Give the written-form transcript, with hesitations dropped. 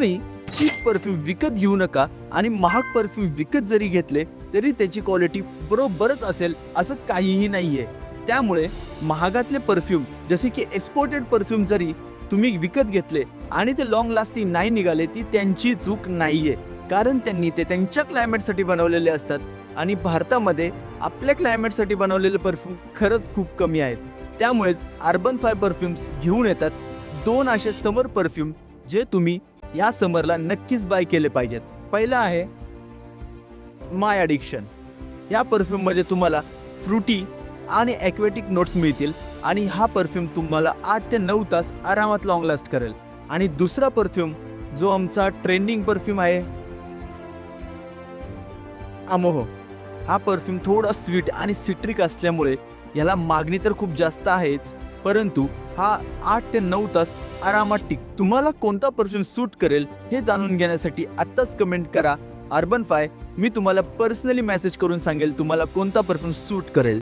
कुणी chip perfume विकत घेऊ नका आणि महाग परफ्यूम विकत जरी घेतले तरी त्याची क्वालिटी बरोबरच असेल असं काहीही नाहीये. त्यामुळे महागातले परफ्यूम जसे की एक्सपोर्टेड परफ्यूम जरी तुम्ही विकत घेतले आणि ते लॉंग लास्टिंग नाही निघाले ती त्यांची चूक नाहीये, कारण त्यांनी ते त्यांच्या क्लायमेटसाठी बनवलेले असतात आणि भारतामध्ये आपल्या क्लायमेटसाठी बनवलेले परफ्यूम खरंच खूप कमी आहेत. त्यामुळेच अर्बन 5 परफ्यूम्स घेऊन येतात 2 असे समर परफ्यूम जे तुम्ही या समरला नक्कीच बाय केले पाहिजेत. पहिला आहे माय ॲडिक्शन. या परफ्यूममध्ये तुम्हाला फ्रुटी आणि ॲक्वेटिक नोट्स मिळतील आणि हा परफ्यूम तुम्हाला 8 ते 9 तास आरामात लॉंग लास्ट करेल. आणि दुसरा परफ्यूम जो आमचा ट्रेंडिंग परफ्यूम आहे अमोहो. हा परफ्यूम थोडा स्वीट आणि सिट्रिक असल्यामुळे याला मागणी तर खूप जास्त आहेच, परंतु हा 8 ते 9 तास आरामात टिक. तुम्हाला कोणता परफ्यूम सूट करेल हे जाणून घेण्यासाठी आत्ताच कमेंट करा अर्बन 5. मी तुम्हाला पर्सनली मेसेज करून सांगेल तुम्हाला कोणता परफ्यूम सूट करेल.